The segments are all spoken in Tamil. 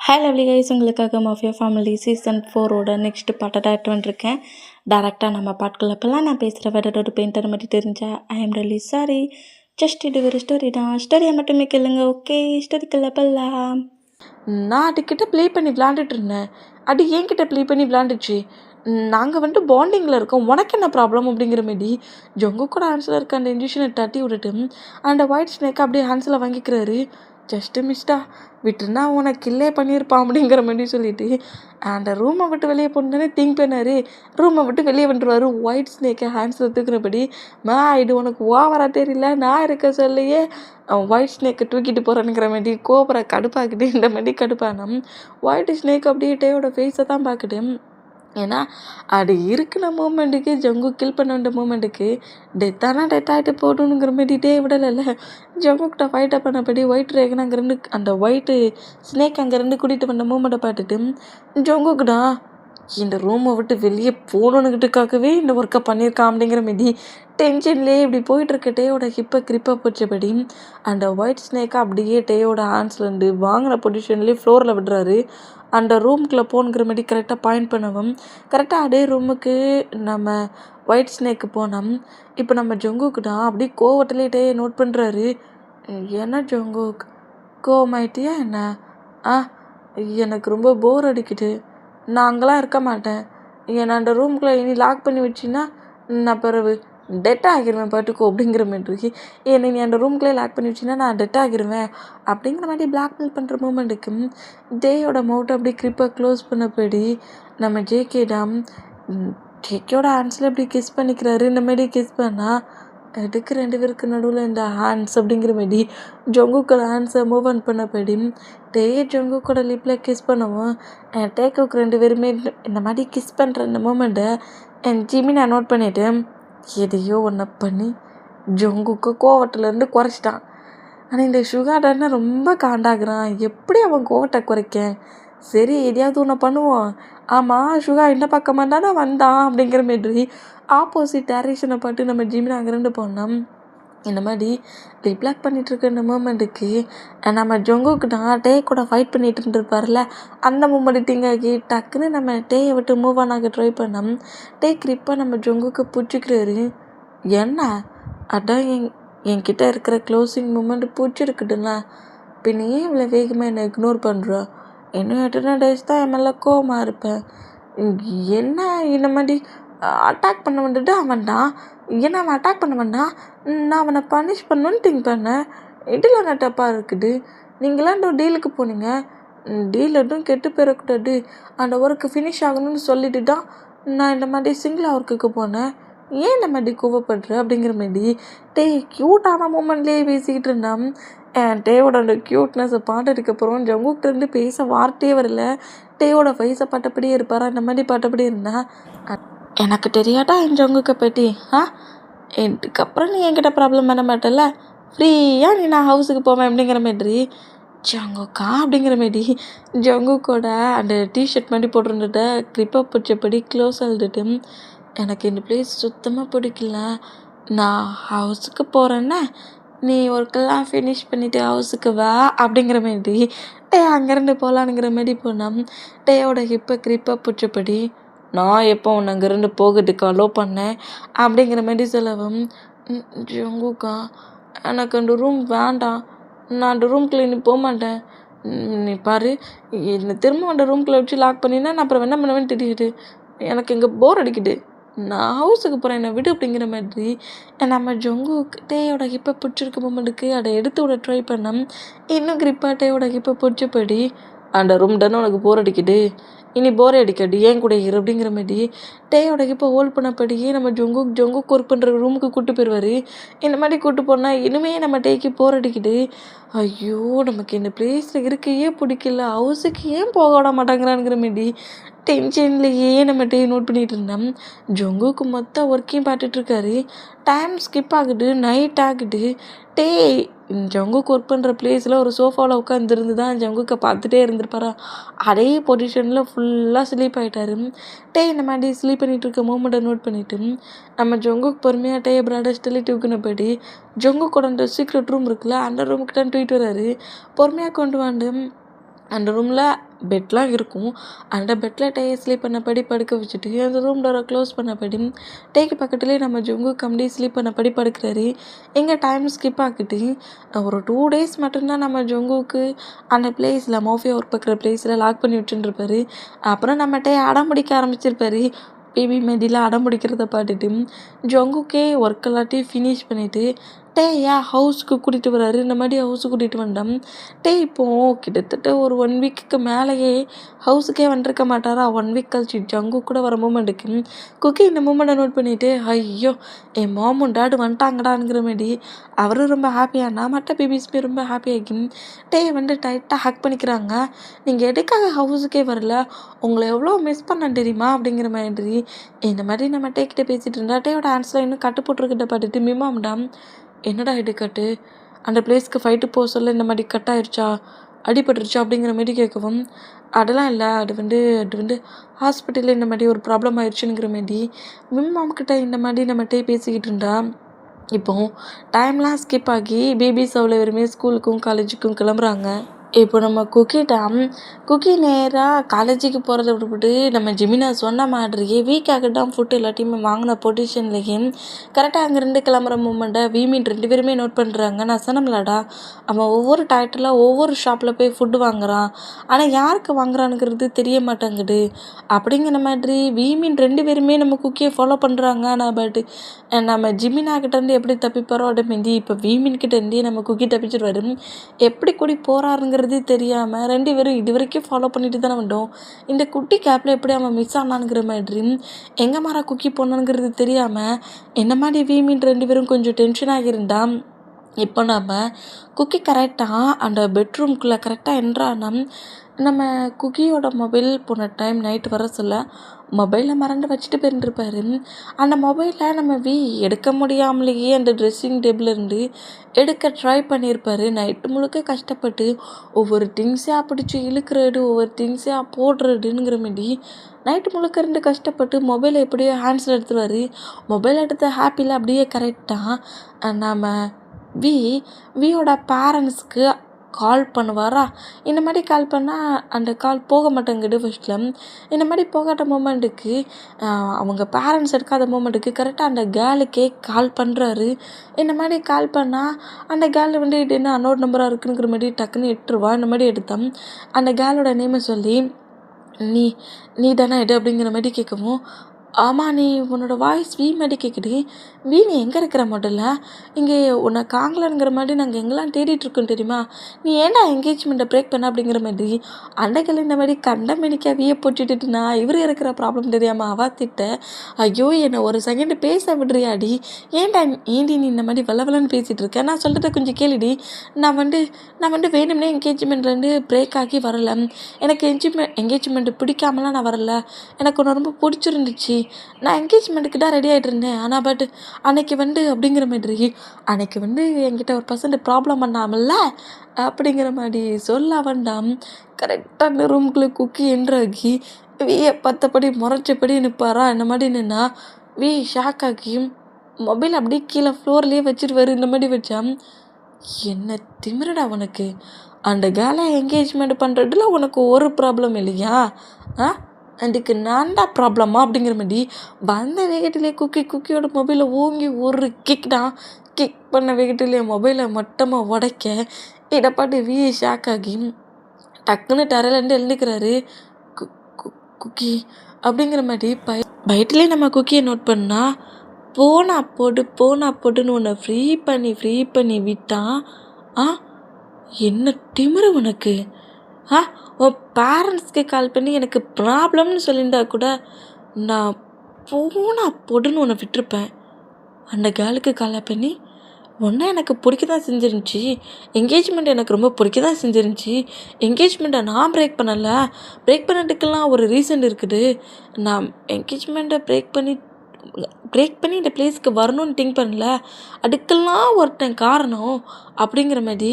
ஹாய் லவ்லி கைஸ், உங்களுக்காக மாஃபியா ஃபேமிலி சீசன் 4ஓட நெக்ஸ்ட் பாட்டை டைட் பண்ணிருக்கேன். டேரெக்டாக நம்ம பாட்டுக்குள்ளப்பெல்லாம் நான் பேசுகிற வேற பெயிண்டர் மட்டும் தெரிஞ்சா I am really sorry. Just இது ஒரு ஸ்டோரி தான், ஸ்டோரியை மட்டுமே கேளுங்க. ஓகே, ஸ்டோரிக்குள்ளப்பெல்லாம் நான் அதுக்கிட்ட ப்ளே பண்ணி விளாண்டுட்டு இருந்தேன். அது என்கிட்ட ப்ளே பண்ணி விளாண்டுச்சு. நாங்கள் வந்துட்டு பாண்டிங்கில் இருக்கோம், உனக்கு என்ன ப்ராப்ளம் அப்படிங்கிற மாரி ஜொங்கு கூட ஹேண்ட்ஸில் இருக்க அந்த இன்ஜெக்ஷனை தட்டி விட்டுட்டு அந்த ஒயிட் ஸ்னேக்கை அப்படியே ஹேண்ட்ஸில் வாங்கிக்கிறாரு. ஜஸ்ட்டு மிஸ்டா, விட்டுருந்தா உனக்கு கில்லே பண்ணியிருப்பான் அப்படிங்கிற மாதிரி சொல்லிட்டு அந்த ரூமை விட்டு வெளியே போனோடனே திங்க் பண்ணார். ரூமை விட்டு வெளியே வந்துடுவார் ஒயிட் ஸ்னேக்கை ஹேண்ட்ஸில் தூக்குறபடி. இது உனக்கு ஓவராக தெரியல, நான் இருக்க சொல்லையே ஒயிட் ஸ்னேக்கை தூக்கிட்டு போகிறேனுங்கிற மாதிரி கோபுர கடுப்பாக்குது. இந்த மாதிரி கடுப்பானா ஒயிட் ஸ்னேக் அப்படியே டேயோட ஃபேஸை தான் பார்க்குது. ஏன்னா அது இருக்கிற மூமெண்ட்டுக்கு ஜங்கு கில் பண்ண வேண்டிய மூமெண்ட்டுக்கு டெத்தானா டெத் ஆகிட்டு போடணுங்கிற மாதிரிட்டே விடலைல்ல. ஜங்குக்கிட்ட ஃபைட்டை பண்ணபடி ஒயிட் ரேகன் அங்கேருந்து அந்த ஒயிட்டு ஸ்னேக் அங்கேருந்து கூட்டிகிட்டு வந்த மூமெண்ட்டை பார்த்துட்டு ஜங்குக்குடா இந்த ரூமை விட்டு வெளியே போகணுன்னுக்கிட்டுக்காகவே இந்த ஒர்க்கை பண்ணியிருக்கான் அப்படிங்கிற மாரி டென்ஷன்லேயே இப்படி போயிட்டுருக்க டேயோட ஹிப்பை கிரிப்பாக போச்சபடி அந்த ஒயிட் ஸ்னேக்கை அப்படியே டேயோட ஹேண்ட்ஸ்லேருந்து வாங்கின பொசிஷன்லேயே ஃப்ளோரில் விடுறாரு. அந்த ரூமுக்குள்ளே போகணுங்கிற மாதிரி கரெக்டாக பாயிண்ட் பண்ணவும் கரெக்டாக அதே ரூமுக்கு நம்ம ஒயிட் ஸ்னேக்கு போனோம். இப்போ நம்ம ஜங்குக்கு தான் அப்படியே கோவத்திலேட்டே நோட் பண்ணுறாரு. என்ன ஜங்குக், கோவமாயிட்டியா என்ன? எனக்கு ரொம்ப போர் அடிக்குது, நான் அங்கெல்லாம் இருக்க மாட்டேன். என்னை அந்த ரூமுக்குள்ளே இனி லாக் பண்ணி வச்சின்னா நான் பிறகு டெட் ஆகிடுவேன் பாட்டுக்கோ அப்படிங்கிற மாதிரி. என்னை நீ அந்த ரூம்குள்ளே லாக் பண்ணி வச்சின்னா நான் டெட் ஆகிடுவேன் அப்படிங்கிற மாதிரி பிளாக்மெயில் பண்ணுற மூமெண்ட்டுக்கு ஜேயோட மவுட்டை அப்படியே கிரிப்பாக க்ளோஸ் பண்ணபடி நம்ம ஜேகேயோட ஹேண்ட்ஸில் இப்படி கிஸ் பண்ணிக்கிறாரு. இந்த மாதிரி கிஸ் பண்ணால் எதுக்கு ரெண்டு பேருக்கு நடுவில் இந்த ஹேண்ட்ஸ் அப்படிங்கிற மாதிரி ஜங்குக்கோட ஹேண்ட்ஸை மூவ் ஆன் பண்ணபடி ஜங்குக்கோட லிப்பில் கிஸ் பண்ணவும் டேக்குக்கு ரெண்டு பேருமே இந்த மாதிரி கிஸ் பண்ணுற இந்த மூமெண்ட்டை என் ஜிம்மி நான் நோட் பண்ணிவிட்டேன். எதையோ ஒன்றை பண்ணி ஜங்குக்கு கோவட்டிலேருந்து குறைச்சிட்டான். ஆனால் இந்த சுகாடான்னா ரொம்ப காண்டாகிறான். எப்படி அவன் கோவத்தை குறைக்க? சரி, எதையாவது ஒன்று பண்ணுவோம். ஆமாம், சுகா இந்த பக்கமாக தானே வந்தான் அப்படிங்கிற மாதிரி ஆப்போசிட் டைரக்ஷனை பார்த்து நம்ம ஜிம்மில் அங்கேருந்து போனோம். இந்த மாதிரி ரிப்ளாக் பண்ணிகிட்ருக்க இந்த மூமெண்ட்டுக்கு நம்ம ஜங்குக்கு தான் டே கூட ஃபைட் பண்ணிகிட்டு இருந்துருப்பார்ல, அந்த மூமெண்ட் திங்காகி டக்குன்னு நம்ம டேயை விட்டு மூவ் ஆன் ஆக ட்ரை பண்ணோம். டே கிரிப்பாக நம்ம ஜங்குக்கு பிடிச்சிக்கிறாரு. என்ன அதான் என்கிட்ட இருக்கிற க்ளோசிங் மூமெண்ட் பிடிச்சிருக்குதுல்ல, பின்னே இவ்வளோ வேகமாக என்னை இக்னோர் பண்ணுறா? இன்னும் 8 டேஸ் தான் என் மேலே கோவமாக இருப்பேன். என்ன இந்த மாதிரி அட்டாக் பண்ண வந்துட்டு அவன் தான் என்ன அவன் அட்டாக் பண்ண வேண்டாம், நான் அவனை பனிஷ் பண்ணணுன்னு திங்க் பண்ணேன். இதில் என்ன தப்பாக இருக்குது? நீங்களாம் இந்த டீலுக்கு போனீங்க, டீல் எதுவும் கெட்டு போயிடக்கூடாது, அந்த ஒர்க்கு ஃபினிஷ் ஆகணும்னு சொல்லிட்டு தான் நான் இந்த மாதிரி சிங்கிள் ஒர்க்குக்கு போனேன். ஏன் இந்த மாதிரி கோவப்படுற அப்படிங்கிற மாதிரி க்யூட்டான மூமெண்ட்லேயே பேசிக்கிட்டு இருந்தான். டேயோட அந்த க்யூட்னஸை பாட்டதுக்கப்புறம் ஜங்குக்கிட்டேருந்து பேச வார்த்தையே வரல. டேயோட ஃபேஸை பாட்டப்படியே இருப்பார், அந்த மாதிரி பாட்டப்படியே இருந்தான். எனக்கு தெரியாட்டா என் ஜங்குக்கை பற்றி? இதுக்கப்புறம் நீ என்கிட்ட ப்ராப்ளம் பண்ண மாட்டல, ஃப்ரீயாக நீ நான் ஹவுஸுக்கு போவேன் அப்படிங்கிற மாதிரி ஜங்குக்கா அப்படிங்கிற மாதிரி ஜங்குக்கோட அந்த டிஷர்ட் மாதிரி போட்டிருந்துட்டு கிரிப்பாக பிடிச்சபடி க்ளோஸ் எழுதிட்டு எனக்கு இந்த பிளேஸ் சுத்தமாக பிடிக்கல, நான் ஹவுஸுக்கு போகிறேன்னா நீ ஒர்க்கெல்லாம் ஃபினிஷ் பண்ணிவிட்டு ஹவுஸுக்கு வா அப்படிங்கிற மாதிரி அங்கேருந்து போகலான்ங்கிற மாதிரி போனோம். டேயோட ஹிப்பை கிரிப்பாக பிடிச்சபடி நான் எப்போ உன்னை அங்கேருந்து போகிறதுக்கு அலோ பண்ணேன் அப்படிங்கிற மாதிரி சொல்லவும் ஜங்குக்கா எனக்கு அந்த ரூம் வேண்டாம், நான் அந்த ரூம்குள்ளே நீ போக மாட்டேன். நீ பாரு, என்னை திரும்ப அந்த ரூம்குள்ளே வச்சு லாக் பண்ணினா நான் அப்புறம் என்ன பண்ணுவேன்னு தெரியுது, எனக்கு இங்கே போர் அடிக்குது, நான் ஹவுஸுக்கு போகிறேன், என்னை விடு அப்படிங்கிற மாதிரி நம்ம ஜங்குக்கு டேயோட ஹிப்பை பிடிச்சிருக்க மூமெண்ட்டுக்கு அதை எடுத்து விட ட்ரை பண்ணோம். இன்னும் கிரிப்பாக டேயோட ஹிப்பை பிடிச்சபடி அந்த ரூம் தானே உனக்கு போர் அடிக்குது, இனி போரே அடிக்காது, ஏன் கூட இரு அப்படிங்கிற மாதிரி டேயோட ஹிப்பை ஹோல்ட் பண்ணபடியே நம்ம ஜங்குக்கு ஒர்க் பண்ணுற ரூமுக்கு கூப்பிட்டு போயிடுவார். இந்த மாதிரி கூப்பிட்டு போனால் இனிமே நம்ம டேக்கு போர் அடிக்குது. ஐயோ, நமக்கு இந்த பிளேஸில் இருக்கையே பிடிக்கல, ஹவுஸுக்கு ஏன் போக விட மாட்டாங்கிறானுங்கிற மாதிரி டென்ஷன்லேயே நம்ம டே நோட் பண்ணிகிட்டு இருந்தோம். ஜங்குக்கு மொத்த ஒர்க்கையும் பார்த்துட்ருக்காரு. டைம் ஸ்கிப் ஆகுது, நைட் ஆகுது. டே ஜங்குக்கு ஒர்க் பண்ணுற பிளேஸில் ஒரு சோஃபாவில் உட்காந்துருந்து தான் ஜங்குக்கை பார்த்துட்டே இருந்திருப்பாரா, அதே பொசிஷனில் ஃபுல்லாக ஸ்லீப் ஆகிட்டாரு. இந்த மாதிரி ஸ்லீப் பண்ணிகிட்டு இருக்க மூமெண்ட்டை நோட் பண்ணிவிட்டு நம்ம ஜங்குக்கு பொறுமையாக டே ப்ராடஸ் தள்ளி தூக்குனபடி ஜங்குக்கோட அந்த சீக்ரெட் ரூம் இருக்குல்ல, அந்த ரூமுக்கு தான் தூக்கிட்டு வராரு. பொறுமையாக கொண்டு வந்து அந்த ரூமில் பெட்லாம் இருக்கும். அந்த பெட்டில் டேயை ஸ்லீப் பண்ணபடி படுக்க வச்சுட்டு அந்த ரூம் டோரை க்ளோஸ் பண்ணபடி டேக்கு பக்கத்துலேயே நம்ம ஜங்குக் அப்படியே ஸ்லீப் பண்ணபடி படுக்கிறாரு. எங்கே டைம் ஸ்கிப் ஆக்கிட்டு ஒரு 2 days மட்டும்தான் நம்ம ஜங்குக்கு அந்த பிளேஸில் மாஃபியா ஒர்க் பார்க்குற பிளேஸில் லாக் பண்ணி வச்சுருப்பாரு. அப்புறம் நம்ம டே அடம் பிடிக்க ஆரம்பிச்சிருப்பாரு. பேபி மெதிலாம் அடம் பிடிக்கிறத பார்த்துட்டு ஜங்குக்கே ஒர்க் எல்லாத்தையும் ஃபினிஷ் பண்ணிவிட்டு டேயா ஹவுஸ்க்கு கூட்டிகிட்டு வராரு. இந்த மாதிரி ஹவுஸுக்கு கூட்டிகிட்டு வந்தோம். இப்போது கிட்டத்தட்ட ஒரு 1 வீக்குக்கு மேலேயே ஹவுஸுக்கே வந்துருக்க மாட்டாரா. 1 வீக் கழிச்சு ஜங்கு கூட வர மூமெண்ட்டுக்கு குக்கி இந்த மூமெண்ட்டை நோட் பண்ணிவிட்டு ஐயோ என் மாமும் டாடு வந்துட்டாங்கடாங்கிற மாதிரி அவரும் ரொம்ப ஹாப்பியானா மற்ற பேபிஸ்மே ரொம்ப ஹாப்பியாகி வந்து டைட்டாக ஹக் பண்ணிக்கிறாங்க. நீங்கள் எதுக்காக ஹவுஸுக்கே வரல, உங்களை எவ்வளோ மிஸ் பண்ண தெரியுமா அப்படிங்கிற மாதிரி இந்த மாதிரி நம்ம டேக்கிட்ட பேசிகிட்டு இருந்தா டேயோட ஆன்சரில் இன்னும் கட்டு போட்டிருக்கிட்ட பார்த்துட்டு மிமாம்டாம் என்னடா இது கட்டு, அந்த பிளேஸ்க்கு ஃபைட்டு போக சொல்ல இந்த மாதிரி கட் ஆயிடுச்சா, அடிபட்டுருச்சா அப்படிங்கிற மாதிரி கேட்கவும் அதெல்லாம் இல்லை, அது வந்து ஹாஸ்பிட்டலில் இந்த மாதிரி ஒரு ப்ராப்ளம் ஆயிடுச்சுங்கிற மாதிரி மிம்மாம்கிட்ட இந்த மாதிரி நம்ம பேசிக்கிட்டு இருந்தா. இப்போது டைம்லாம் ஸ்கிப் ஆகி பேபிஸ் அவ்வளோ பேருமே ஸ்கூலுக்கும் காலேஜுக்கும் கிளம்புறாங்க. இப்போ நம்ம குக்கி நேராக காலேஜுக்கு போகிறத விட்டுவிட்டு நம்ம ஜெமினா சொன்ன மாதிரியே வீக்காக தான் ஃபுட்டு எல்லாத்தையுமே வாங்கின பொசிஷன்லேயே கரெக்டாக அங்கேருந்து கிளம்புற மூமெண்ட்டை வீமின் 2 பேருமே நோட் பண்ணுறாங்க. நான் சொன்னோம்லடா அவன் ஒவ்வொரு டயத்தில் ஒவ்வொரு ஷாப்பில் போய் ஃபுட்டு வாங்குறான், ஆனால் யாருக்கு வாங்குறானுங்கிறது தெரிய மாட்டேங்குது அப்படிங்கிற மாதிரி வீமின் 2 பேருமே நம்ம குக்கியை ஃபாலோ பண்ணுறாங்க. ஆனால் பட் நம்ம ஜிமினா கிட்டேருந்து எப்படி தப்பிப்பாரோ அதை மாரி இப்போ வீமின் கிட்டேருந்தே நம்ம குக்கி தப்பிச்சிடுவாரு. எப்படி கூடி போகிறாருங்க தெரியாமல் 2 பேரும் இது வரைக்கும் ஃபாலோ பண்ணிட்டு தானே வந்தோம். இந்த குட்டி கேப்பில் எப்படி அவன் மிஸ் ஆனானுங்கிற மாதிரி எங்கே மாறா குக்கி போனானுங்கிறது தெரியாமல் என்ன மாதிரி வீமின் 2 பேரும் கொஞ்சம் டென்ஷனாக இருந்தான். இப்போ நம்ம குக்கி கரெக்டாக அந்த பெட்ரூம்குள்ளே கரெக்டாக என்றானா நம்ம குக்கியோட மொபைல் போன டைம் நைட்டு வர சொல்ல மொபைலில் மறந்து வச்சுட்டு போயிருந்துருப்பாரு. அந்த மொபைலை நம்ம எடுக்க முடியாமலேயே அந்த ட்ரெஸ்ஸிங் டேபிள்லேருந்து எடுக்க ட்ரை பண்ணியிருப்பார். நைட்டு முழுக்க கஷ்டப்பட்டு ஒவ்வொரு திங்ஸாக பிடிச்சி இழுக்கிறது, ஒவ்வொரு திங்ஸாக போடுறதுங்கிற மாரி நைட்டு முழுக்க இருந்து கஷ்டப்பட்டு மொபைலை எப்படியோ ஹேண்ட்ஸில் எடுத்துருவார். மொபைல் எடுத்த ஹாப்பியில் அப்படியே கரெக்டாக நம்ம வியோட பேரண்ட்ஸ்க்கு கால் பண்ணுவாரா. இந்த மாதிரி கால் பண்ணால் அந்த கால் போக மாட்டேங்குது. ஃபஸ்ட்டில் இந்த மாதிரி போகாத மூமெண்ட்டுக்கு அவங்க பேரண்ட்ஸ் எடுக்காத மூமெண்ட்டுக்கு கரெக்டாக அந்த கேர்ளுக்கே கால் பண்ணுறாரு. இந்த மாதிரி கால் பண்ணால் அந்த கேர்ள் வந்து இது என்ன அன்னோட் நம்பராக இருக்குங்கிற மாதிரி டக்குன்னு எடுத்துருவா. இந்த மாதிரி எடுத்தோம் அந்த கேர்ளோட நேமை சொல்லி நீ தானே இது அப்படிங்கிற மாதிரி கேட்கவும் ஆமாம் நீ உன்னோட வாய்ஸ் மாதிரி கேட்குது. நீ எங்கே இருக்கிற முதல்ல, இங்கே உன்னை காங்கலங்கிற மாதிரி நாங்கள் எங்கெல்லாம் தேடிட்டுருக்கோம் தெரியுமா, நீ ஏன்டா என்கேஜ்மெண்ட்டை பிரேக் பண்ண அப்படிங்கிற மாதிரி அண்டைகள் இந்த மாதிரி கண்ட மெடிக்கா போட்டுட்டு நான் இவர் இருக்கிற ப்ராப்ளம் தெரியாமல் அவாத்திட்ட ஐயோ என்னை ஒரு செகண்டு பேச விடுறியாடி, ஏண்டி நீ இந்த மாதிரி வளவலன்னு பேசிகிட்டு இருக்கேன், நான் சொல்கிறத கொஞ்சம் கேளுடி, நான் வந்து வேணும்னே என்கேஜ்மெண்ட்லேருந்து பிரேக் ஆகி வரல, எனக்கு என்கேஜ்மெண்ட்டு பிடிக்காமலாம் நான் வரல, எனக்கு ஒன்று ரொம்ப பிடிச்சிருந்துச்சு, நான் என்கேஜ்மெண்ட்டுக்கு தான் ரெடி ஆகிட்டு இருந்தேன், ஆனால் பட் அன்னைக்கு அப்படிங்கிற மாதிரி அன்னைக்கு என்கிட்ட ஒரு பர்சன்ட் ப்ராப்ளம் பண்ணாமல்ல அப்படிங்கிற மாதிரி சொல்ல வேண்டாம். கரெக்டாக அந்த ரூம்குள்ளே குக்கி என்றாகி பத்தபடி முறைச்சபடி நிற்பாரா. இந்த மாதிரி நின்னா ஷாக் ஆகி மொபைல் அப்படியே கீழே ஃப்ளோர்லேயே வச்சுருவாரு. இந்த மாதிரி வச்சா என்ன திமிரடா உனக்கு, அந்த கேலை என்கேஜ்மெண்ட் பண்ணுறதுல உனக்கு ஒரு ப்ராப்ளம் இல்லையா, அதுக்கு நான் தான் ப்ராப்ளமா அப்படிங்கிற மாதிரி வந்த வேகத்திலே குக்கியோட மொபைலை ஓங்கி ஒரு கிக் பண்ண வேகத்திலே மொபைலை மொத்தமாக உடைக்க இதை பாட்டு ஷாக் ஆகி டக்குன்னு தரையிலேருந்து எழுந்துக்கிறாரு. குக்கி அப்படிங்கிற மாதிரி பயத்துலேயே நம்ம குக்கியை நோட் பண்ணால் போனா போடுன்னு உன்னை ஃப்ரீ பண்ணி விட்டான். என்ன திமிரு உனக்கு, உன் பேரண்ட்ஸ்க்கு கால் பண்ணி எனக்கு ப்ராப்ளம்னு சொல்லியிருந்தா கூட நான் போடுன்னு உன்னை விட்டுருப்பேன். அந்த கேர்ளுக்கு கால் பண்ணி ஒன்றா எனக்கு பிடிக்க தான் செஞ்சிருந்துச்சி, என்கேஜ்மெண்ட் எனக்கு ரொம்ப பிடிக்க தான் செஞ்சிருந்துச்சி, என்கேஜ்மெண்ட்டை நான் பிரேக் பண்ணதுக்கெல்லாம் ஒரு ரீசன் இருக்குது, நான் என்கேஜ்மெண்ட்டை பிரேக் பண்ணி இந்த பிளேஸ்க்கு வரணும்னு திங்க் பண்ணல, அதுக்கெல்லாம் ஒருத்தன் காரணம் அப்படிங்கிற மாதிரி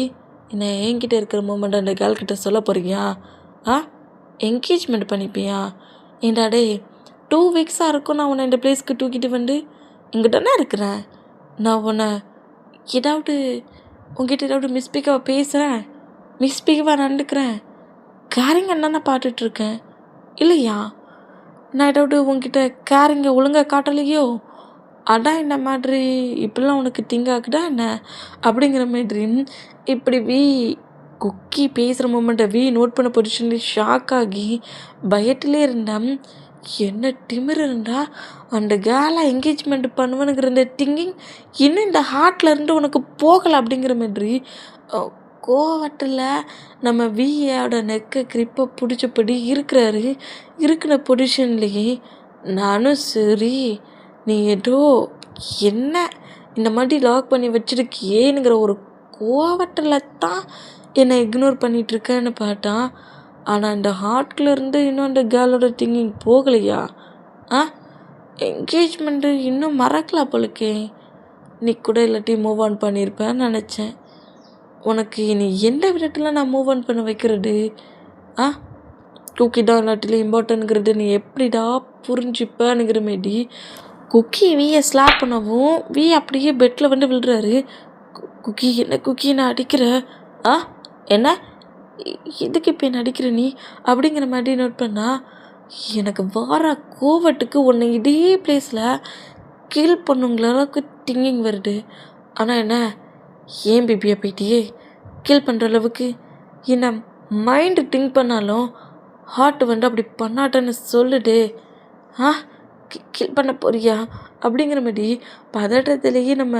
என்ன என்கிட்ட இருக்கிற மூமெண்ட் அந்த கேர்ள்கிட்ட சொல்ல போறியா, என்கேஜ்மெண்ட் பண்ணிப்பியா, ஏண்டாடே 2 வீக்ஸாக இருக்கும் நான் உன்னை இந்த பிளேஸ்க்கு தூக்கிட்டு இங்கிட்டே இருக்கிறேன், நான் உன்னை உங்ககிட்ட ஏதாவது மிஸ்பிக்காக பேசுகிறேன், மிஸ்பிக்காக நடந்துக்கிறேன், கேரிங் என்னென்ன பாட்டுட்ருக்கேன் இல்லையா? நான் ஏதாவது உங்ககிட்ட கேரிங்க ஒழுங்காக காட்டலையோ? அதான் இந்த மாதிரி இப்படிலாம் உனக்கு திங்க் ஆகுதா என்ன அப்படிங்கிற மாதிரி இப்படி குக்கி பேசுகிற மூமெண்ட்டை நோட் பண்ண பொசிஷன்லேயே ஷாக் ஆகி பயத்திலே இருந்தேன். என்ன திமிரு இருந்தா அந்த கேலை என்கேஜ்மெண்ட் பண்ணுவேனுங்கிற இந்த திங்கிங் இன்னும் இந்த ஹார்ட்ல இருந்து உனக்கு போகலை அப்படிங்கிற மாதிரி கோவத்தில் நம்ம வியோட நெக்கை கிரிப்பை பிடிச்சபடி இருக்கிறாரு. இருக்கிற பொசிஷன்லேயே நானும் சரி நீ ஏதோ என்ன இந்த மாதிரி லாக் பண்ணி வச்சிருக்கியேங்கிற ஒரு கோவத்தில் தான் என்னை இக்னோர் பண்ணிகிட்ருக்கேன்னு பார்த்தா, ஆனால் இந்த ஹார்ட்லேருந்து இன்னும் அந்த கேர்ளோட திங்கிங் போகலையா? என்கேஜ்மெண்ட்டு இன்னும் மறக்கலாம் போலுக்கே. நீ கூட இல்லாட்டி மூவ் ஆன் பண்ணியிருப்பேன்னு நினச்சேன். உனக்கு இனி எந்த விதத்தில் நான் மூவ் ஆன் பண்ண வைக்கிறது? குக்கி தான் இல்லாட்டில் இம்பார்ட்டன்ட்ங்கிறது நீ எப்படிடா புரிஞ்சுப்பேனுங்கிற மாரி குக்கி வியை ஸ்லாப் பண்ணவும் அப்படியே பெட்டில் விழுறாரு. குக்கி என்ன குக்கி நான் அடிக்கிற? என்ன எதுக்கு இப்போ என்ன அடிக்கிற நீ அப்படிங்கிற மாதிரி நோட் பண்ணா, எனக்கு வர கோவத்துக்கு உன்னை இதே பிளேஸில் கில் பண்ணுங்கிற அளவுக்கு திங்கிங் வருது. ஆனால் என்ன ஏன் பேபியை போயிட்டியே கில் பண்ணுற அளவுக்கு என்ன மைண்டு திங்க் பண்ணாலும் ஹார்ட் அப்படி பண்ணாட்டேன்னு சொல்லுடு. கில் பண்ண போறியா அப்படிங்கிற மாதிரி பதட்டத்திலேயே நம்ம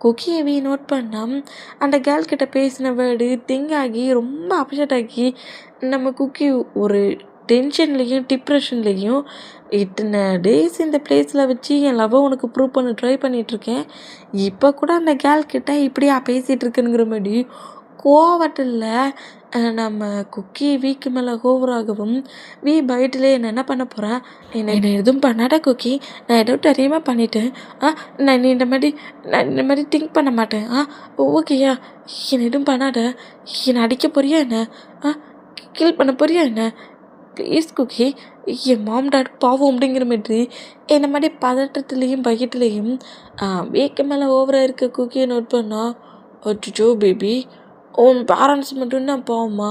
குக்கியை நோட் பண்ணால் அந்த கேர்ள்கிட்ட பேசின வேர்டு திங்க் ஆகி ரொம்ப அப்செட் ஆகி நம்ம குக்கி ஒரு டென்ஷன்லேயும் டிப்ரெஷன்லேயும் இத்தனை டேஸ் இந்த பிளேஸில் வச்சு என் லவ்வை உனக்கு ப்ரூவ் பண்ண ட்ரை பண்ணிகிட்ருக்கேன். இப்போ கூட அந்த கேர்ள்கிட்ட இப்படியா பேசிகிட்டு இருக்குங்கிற மாதிரி கோவத்தில் நம்ம குக்கி வீக்கு மேலே ஓவராகவும் பயத்திலே என்ன பண்ண போகிறேன்? என்ன எதுவும் பண்ணாட குக்கி, நான் எதுவும் தெரியாமல் பண்ணிட்டேன். நான் இந்த மாதிரி திங்க் பண்ண மாட்டேன். ஓகேயா? என்னை எதுவும் பண்ணாட. என்னை அடிக்க போறியா என்ன? கில் பண்ண போறியா என்ன? ப்ளீஸ் குக்கி, என் மாம் டாட் பாவம் அப்படிங்கிற மாதிரி இந்த மாதிரி பதட்டத்துலேயும் பயத்துலேயும் வீக்கு மேலே ஓவராக இருக்க குக்கியை நோட் பண்ணா, அச்சோ பேபி, உன் பேரண்ட்ஸ் மட்டும்தான் பாவமா?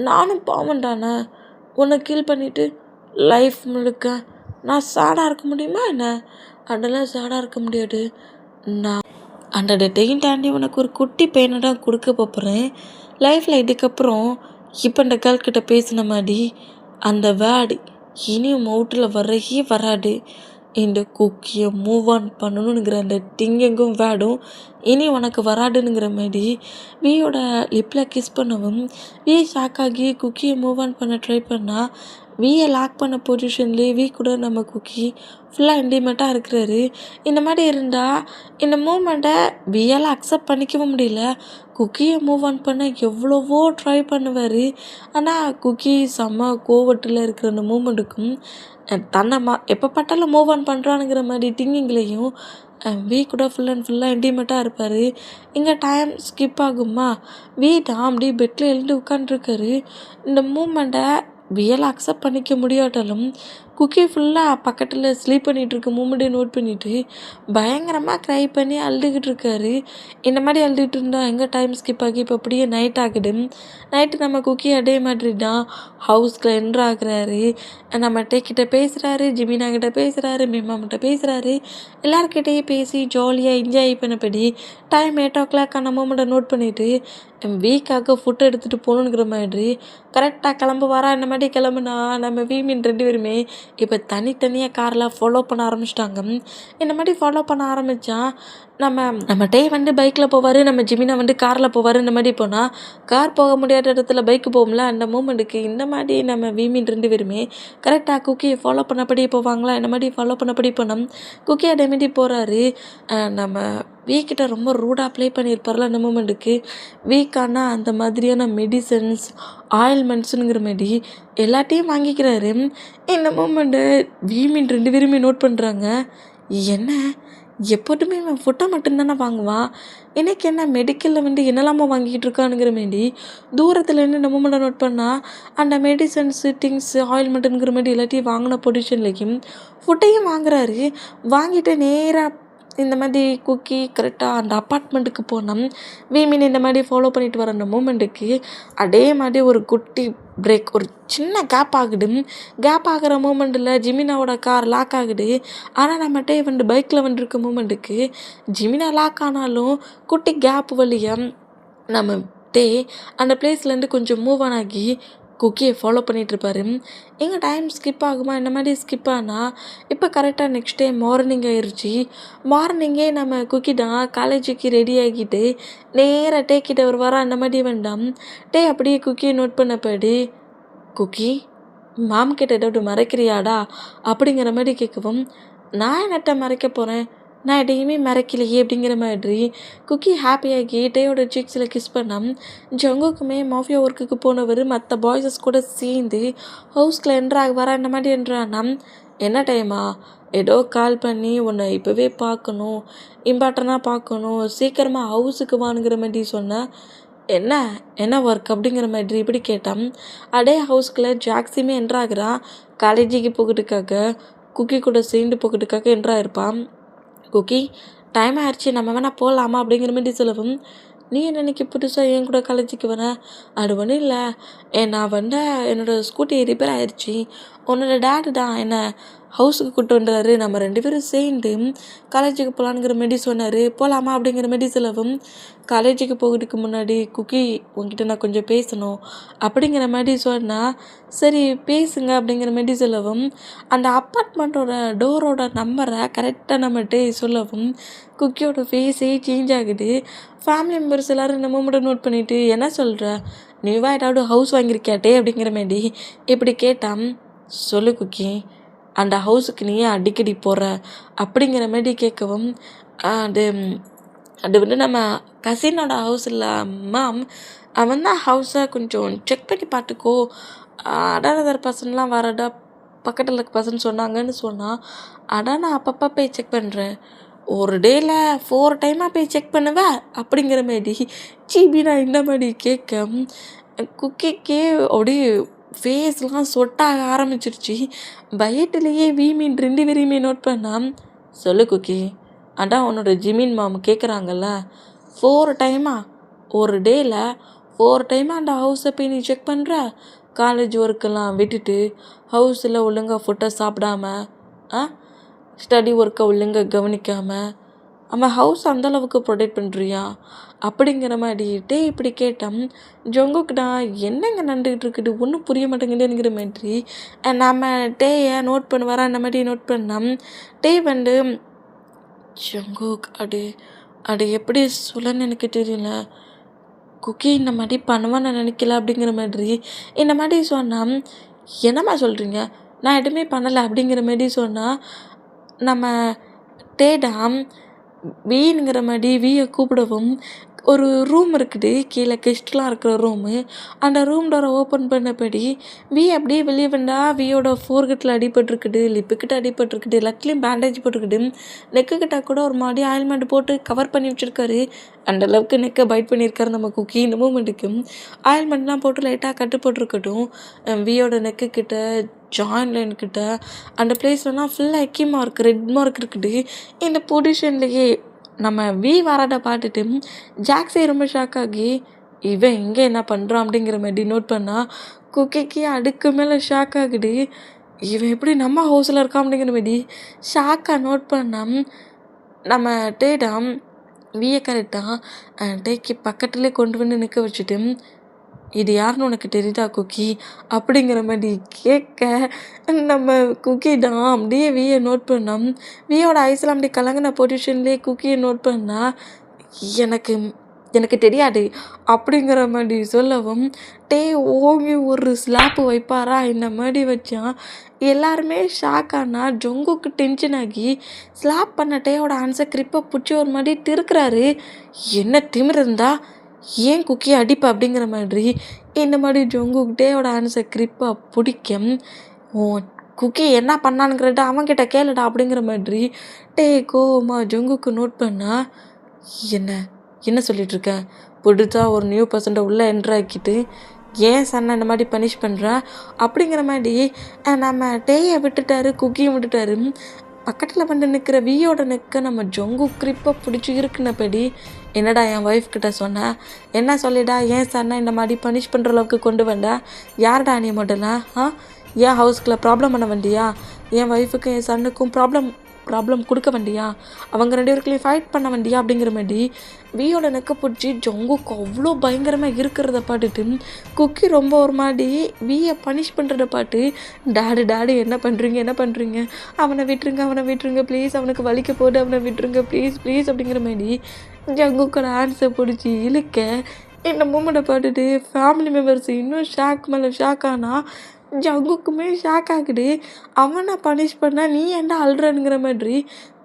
நானும் பாவம் தானே. உன்னை கீல் பண்ணிவிட்டு லைஃப் முழுக்க நான் சேடாக இருக்க முடியுமா என்ன? அதெல்லாம் சேடாக இருக்க முடியாது. நான் அந்த டேட்டையும் தாண்டி உனக்கு ஒரு குட்டி பையனை தான் கொடுக்க போகிறேன் லைஃப்பில். இதுக்கப்புறம் இப்போ இந்த கேர்ள்கிட்ட பேசின மாதிரி அந்த வேர்டு இனியும் மவுட்டில் வரவே வராது. இந்த குக்கியை மூவ் ஆன் பண்ணணுங்கிற அந்த திங்கிங்கும் வேர்டும் இனி உனக்கு வராதுங்கிற மாதிரி வியோட லிப்பில் கிஸ் பண்ணவும் ஷாக் ஆகி குக்கியை மூவ் ஆன் பண்ண ட்ரை பண்ணால் வியை லாக் பண்ண பொசிஷன்லேயே கூட நம்ம குக்கி ஃபுல்லாக இன்டிமேட்டாக இருக்கிறாரு. இந்த மாதிரி இருந்தால் இந்த மூமெண்ட்டை வியால் அக்செப்ட் பண்ணிக்கவும் முடியல. குக்கியை மூவ் ஆன் பண்ண எவ்வளவோ ட்ரை பண்ணுவார். ஆனால் குக்கி செம்ம கோவத்தில் இருக்கிற அந்த மூமெண்ட்டுக்கும் தன்னை எப்போ பட்டாலும் மூவ் ஆன் பண்ணுறானுங்கிற மாதிரி திங்கிங்லேயும் கூட ஃபுல் அண்ட் ஃபுல்லாக இன்டிமேட்டாக இருப்பார். இங்கே டைம் ஸ்கிப் ஆகுமா? தான் அப்படியே பெட்டில் எழுந்து உட்காண்ட்ருக்காரு. இந்த மூமெண்ட்டை வியலை அக்செப்ட் பண்ணிக்க முடியாட்டாலும் குக்கி ஃபுல்லாக பக்கத்தில் ஸ்லீப் பண்ணிகிட்ருக்க மூமெண்ட்டை நோட் பண்ணிவிட்டு பயங்கரமாக க்ரை பண்ணி அழுதுகிட்டு இருக்காரு. இந்த மாதிரி அழுதுகிட்டு இருந்தால் எங்கே டைம் ஸ்கிப் ஆகி இப்போ அப்படியே நைட் ஆகுது. நைட்டு நம்ம குக்கி அதே மாதிரி தான் ஹவுஸ்க்கு என்ட்ரு ஆகுறாரு. நம்ம கிட்ட பேசுகிறாரு, ஜிமினா கிட்ட பேசுகிறாரு, மிம்மாக்கிட்ட பேசுகிறாரு. எல்லாருக்கிட்டையும் பேசி ஜாலியாக என்ஜாய் பண்ணபடி டைம் 8 அந்த மூமெண்ட்டை நோட் பண்ணிவிட்டு வீக்காக ஃபுட் எடுத்துகிட்டு போகணுங்கிற மாதிரி கரெக்டாக கிளம்ப வரா. இந்த மாதிரி கிளம்புனா நம்ம வீமின் 2 பேருமே இப்போ தனித்தனியாக காரில் ஃபாலோ பண்ண ஆரம்பிச்சிட்டாங்க. இந்த மாதிரி ஃபாலோ பண்ண ஆரம்பித்தா நம்ம டே பைக்கில் போவார், நம்ம ஜிமினா காரில் போவார். இந்த மாதிரி போனால் கார் போக முடியாத இடத்துல பைக்கு போகும்ல, அந்த மூமெண்ட்டுக்கு இந்த மாதிரி நம்ம வீமின் 2 பேருமே கரெக்டாக குக்கியை ஃபாலோ பண்ணபடி போவாங்களா. இந்த மாதிரி ஃபாலோ பண்ணபடி போனோம். குக்கி அதே மாதிரி போகிறாரு. நம்ம வீக்கிட்ட ரொம்ப ரூடாக ப்ளே பண்ணியிருப்பார்ல அந்த மூமெண்ட்டுக்கு. வீக்கானா அந்த மாதிரியான மெடிசன்ஸ் ஆயில்மெண்ட்ஸுங்கிற மாதிரி எல்லாத்தையும் வாங்கிக்கிறாரு. இந்த மூமெண்ட்டு வீமின் 2 பேருமே நோட் பண்ணுறாங்க. என்ன எப்போதுமே இவன் ஃபுட்டை மட்டும்தானே வாங்குவான், எனக்கு என்ன மெடிக்கலில் என்னெல்லாமோ வாங்கிக்கிட்டு இருக்கானுங்கிற மாரி தூரத்துலேருந்து நம்ம மட்டும் நோட் பண்ணால் அந்த மெடிசன்ஸு திங்ஸு ஆயில்மெண்ட்டுங்கிற மாதிரி எல்லாத்தையும் வாங்கின பொசிஷன்லேயும் ஃபுட்டையும் வாங்குறாரு. வாங்கிட்டு நேராக இந்த மாதிரி குக்கி கரெக்டாக அந்த அப்பார்ட்மெண்ட்டுக்கு போனோம். வீமின் இந்த மாதிரி ஃபாலோ பண்ணிட்டு வர அந்த மூமெண்ட்டுக்கு அதே மாதிரி ஒரு குட்டி பிரேக், ஒரு சின்ன கேப் ஆகுது. கேப் ஆகிற மூமெண்ட்டில் ஜிமினாவோட கார் லாக் ஆகுது. ஆனால் நம்மகிட்டே பைக்கில் வந்துருக்க மூமெண்ட்டுக்கு ஜிமினா லாக் ஆனாலும் குட்டி கேப் வழியாக நம்ம அந்த பிளேஸ்லேருந்து கொஞ்சம் மூவ் ஆன் ஆகி குக்கியை ஃபாலோ பண்ணிகிட்ருப்பாரு. எங்கே டைம் ஸ்கிப் ஆகுமா இந்த மாதிரி ஸ்கிப் ஆனால் இப்போ கரெக்டாக நெக்ஸ்ட் டே மார்னிங் ஆயிடுச்சு. மார்னிங்கே நம்ம குக்கி தான் காலேஜுக்கு ரெடி ஆகிட்டு நேராக கிட்ட ஒரு வாரம் அந்த மாதிரி வேண்டாம். அப்படியே குக்கியை நோட் பண்ணப்படி, குக்கி மாம் கிட்ட ஏதாவது மறைக்கிறியாடா அப்படிங்கிற மாதிரி கேட்கவும், நான் என்னட்ட மறைக்க போகிறேன், நான் எதையுமே மறைக்கலையே அப்படிங்கிற மாதிரி குக்கி ஹாப்பியாகி டேயோட சீக்ஸில் கிஸ் பண்ணால் ஜங்குக்குமே மாஃபியா ஒர்க்குக்கு போனவர் மற்ற பாய்ஸஸ் கூட சேர்ந்து ஹவுஸ்கில் என்ட்ராக வர இந்த மாதிரி என்றானா, என்ன டைமா ஏதோ கால் பண்ணி உன்னை இப்போவே பார்க்கணும், இம்பார்ட்டனாக பார்க்கணும், சீக்கிரமாக ஹவுஸுக்கு வாங்குங்கிற மாதிரி சொன்னேன். என்ன என்ன ஒர்க் அப்படிங்கிற மாதிரி இப்படி கேட்டான். அடே ஹவுஸ்குள்ளே ஜாக்ஸியுமே என்ட்ராகிறான். காலேஜுக்கு போகிறதுக்காக குக்கி கூட சேர்ந்து போகிறதுக்காக என்ட்ராயிருப்பான். குக்கி டைம் ஆயிடுச்சு, நம்ம வேணால் போகலாமா அப்படிங்கிற மாதிரி சொல்லவும், நீ என்ன இன்னைக்கு புதுசாக என் கூட காலேஜுக்கு வரேன்? அது ஒன்றும் இல்லை, நான் என்னோடய ஸ்கூட்டி ரிப்பேர் ஆயிடுச்சு, உன்னோட டேடு தான் என்னை ஹவுஸுக்கு கூப்பிட்டு வந்துடுறாரு, நம்ம 2 பேரும் சேர்ந்து காலேஜுக்கு போகலான்ங்கிற மாரி சொன்னார், போகலாமா அப்படிங்கிற மாரி சொல்லவும், காலேஜுக்கு போகிறதுக்கு முன்னாடி குக்கி உங்ககிட்ட நான் கொஞ்சம் பேசணும் அப்படிங்கிற மாதிரி சொன்னால், சரி பேசுங்க அப்படிங்கிற மாரி சொல்லவும், அந்த அப்பார்ட்மெண்ட்டோட டோரோட நம்பரை கரெக்டாக நம்மகிட்ட சொல்லவும் குக்கியோட ஃபேஸே சேஞ்ச் ஆகுது. ஃபேமிலி மெம்பர்ஸ் எல்லோரும் இந்த மூமெண்ட்டை நோட் பண்ணிவிட்டு, என்ன சொல்கிற, நீவா ஏதாவது ஹவுஸ் வாங்கியிருக்கியாட்டே அப்படிங்கிற மாரி இப்படி கேட்டான். சொல்லு குக்கி, அந்த ஹவுஸுக்கு நீ ஏன் அடிக்கடி போகிற அப்படிங்கிற மாரி கேட்கவும், அது அது நம்ம கசினோட ஹவுஸ் இல்லை மேம், அவன் தான் ஹவுஸை கொஞ்சம் செக் பண்ணி பார்த்துக்கோ, அதர் பர்சன்லாம் வரடா பக்கத்தில் இருக்க பர்சன் சொன்னாங்கன்னு சொன்னால், நான் அப்பப்போ போய் செக் பண்ணுறேன், ஒரு டேயில் 4 டைமாக போய் செக் பண்ணுவேன் அப்படிங்கிற மாரி ஜிபி நான் இந்த மாதிரி கேட்க குக்கிக்கே அப்படியே ஃபேஸ்லாம் சொட்டாக ஆரம்பிச்சிருச்சு. பயத்துலேயே வீமீன் 2 பேரையுமே நோட் பண்ணால், சொல்லு குக்கி, உன்னோட ஜிமின் மாம் கேட்குறாங்கல்ல, 4 டைமா ஒரு டேயில் 4 டைமாக அந்த ஹவுஸை போய் நீ செக் பண்ணுற, காலேஜ் ஒர்க்கெல்லாம் விட்டுட்டு ஹவுஸில் ஒழுங்காக ஃபுட்டை சாப்பிடாம, ஸ்டடி ஒர்க்கை ஒழுங்காக கவனிக்காமல் அவன் ஹவுஸ் அந்தளவுக்கு ப்ரொடெக்ட் பண்ணுறியா அப்படிங்கிற மாதிரி இப்படி கேட்டான். ஜொங்குக்குடா என்னங்க நடந்துக்கிட்டு இருக்குது ஒன்றும் புரிய மாட்டேங்குதுங்கிற மாதிரி நம்ம டேயை நோட் பண்ணுவாரா அந்த மாதிரி நோட் பண்ணான். ஜங்குக் அது எப்படி சொல்லன்னு எனக்கு தெரியல, குக்கி இந்த மாதிரி பண்ணுவான்னு நினைக்கல அப்படிங்கிற மாதிரி இந்த மாதிரி சொன்னால், என்னம்மா சொல்கிறீங்க, நான் எதுவுமே பண்ணலை அப்படிங்கிற மாதிரி சொன்னால், நம்ம டேடாம் வீங்கிற மாதிரி வீயை கூப்பிடவும், ஒரு ரூம் இருக்குது கீழே கெஸ்ட்லாம் இருக்கிற ரூமு, அந்த ரூம் டோரை ஓப்பன் பண்ணபடி அப்படியே வெளியே வந்தால் வீயோட ஃபோர்கட்டில் அடிபட்டுருக்குது, லிப்புக்கிட்ட அடிபட்டுருக்குது, எல்லாத்துலேயும் பேண்டேஜ் போட்டுருக்குது, நெக்குக்கிட்ட கூட ஒரு மாதிரி ஆயில்மெண்ட் போட்டு கவர் பண்ணி வச்சுருக்காரு. அந்தளவுக்கு நெக்கை பைட் பண்ணியிருக்காரு நம்ம குக்கி. இந்த மூமெண்ட்டுக்கு ஆயில்மெண்ட்லாம் போட்டு லைட்டாக கட்டு போட்டிருக்கட்டும், வீயோட நெக்குக்கிட்ட ஜாயின் லைன்கிட்ட அந்த பிளேஸ்லலாம் ஃபுல்லாக எக்கி மார்க் ரெட் மார்க் இருக்குது. இந்த பொசிஷன்லேயே நம்ம வரதை பார்த்துட்டு ஜாக்ஸே ரொம்ப ஷாக் ஆகி, இவன் இங்கே என்ன பண்ணுறான் அப்படிங்கிற மாதிரி நோட் பண்ணால், குக்கிக்கு அதுக்கு மேலே ஷாக் ஆகுது, இவன் எப்படி நம்ம ஹவுஸில் இருக்கான் அப்படிங்கிற மாதிரி ஷாக்காக நோட் பண்ணால், நம்ம டேடாம் கரெக்டாக டேக்கு பக்கத்துலேயே கொண்டு வந்து நிற்க வச்சுட்டு, இது யாருன்னு உனக்கு தெரியுதா குக்கி அப்படிங்கிற மாதிரி கேட்க, நம்ம குக்கி தான் அப்படியே நோட் பண்ணோம். வியோட ஐஸ்லாம் அப்படி கலங்கின பொசிஷன்லேயே குக்கியை நோட் பண்ணால், எனக்கு தெரியாது அப்படிங்கிற மாதிரி சொல்லவும், ஓங்கி ஒரு ஸ்லாப்பு வைப்பாரா இந்த மாதிரி வச்சான். எல்லாருமே ஷாக் ஆனால் ஜொங்குக்கு டென்ஷன் ஆகி ஸ்லாப் பண்ண டேயோட ஆன்சர் கிரிப்பை பிடிச்சி ஒரு மாதிரி திருக்குறாரு. என்ன திமிர் இருந்தா ஏன் குக்கி அடிப்பா அப்படிங்கிற மாதிரி இந்த மாதிரி ஜொங்குக் டேயோட ஆன்சர் கிரிப்பை பிடிக்கும். குக்கி என்ன பண்ணானுங்கிறத அவன்கிட்ட கேளுடா அப்படிங்கிற மாதிரி கோமா ஜொங்குக்கு நோட் பண்ணால், என்ன சொல்லிகிட்ருக்கேன், பிடிச்சா ஒரு நியூ பர்சன்ட்டை உள்ளே என்ட்ராக்கிட்டு ஏன் சன்னை இந்த மாதிரி பனிஷ் பண்ணுறா அப்படிங்கிற மாதிரி நம்ம டேயை விட்டுட்டாரு, குக்கியும் விட்டுட்டாரு. பக்கத்தில் வந்து நிற்கிற வியோட நெக்க நம்ம ஜொங்கு கிரிப்பை பிடிச்சி இருக்குன்னபடி என்னடா என் ஒய்ஃப் கிட்ட சொன்னேன், என்ன சொல்லிடா ஏன் சன்னா இந்த மாதிரி பனிஷ் பண்ணுற அளவுக்கு கொண்டு வந்தா, யார்டா நீ முதல்ல ஏன் ஹவுஸ்குள்ளே ப்ராப்ளம் பண்ண வண்டியா, என் ஒய்ஃபுக்கும் என் சன்னுக்கும் ப்ராப்ளம் கொடுக்க வண்டியா, அவங்க 2 பேருக்குள்ளேயும் ஃபைட் பண்ண வண்டியா அப்படிங்கிற மாதிரி வியோட நெக்க பிடிச்சி ஜொங்குக்கு அவ்வளோ பயங்கரமாக இருக்கிறத பார்த்துட்டு குக்கி ரொம்ப ஒரு மாதிரி வியை பனிஷ் பண்ணுறத பார்த்து டாடி என்ன பண்ணுறீங்க அவனை விட்டுருங்க ப்ளீஸ், அவனுக்கு வலிக்க போடு, அவனை விட்டுருங்க ப்ளீஸ் அப்படிங்கிற மாதிரி ஜங்குக்கோட ஹேண்ட்ஸை பிடிச்சி இழுக்க இந்த மூமெண்ட்டை பார்த்துட்டு ஃபேமிலி மெம்பர்ஸ் இன்னும் ஷாக் மேலே ஷாக் ஆனால் ஜங்குக்குமே ஷாக் ஆகுது. அவனை பனிஷ் பண்ணால் நீ ஏன்டா அழுறனுங்கிற மாதிரி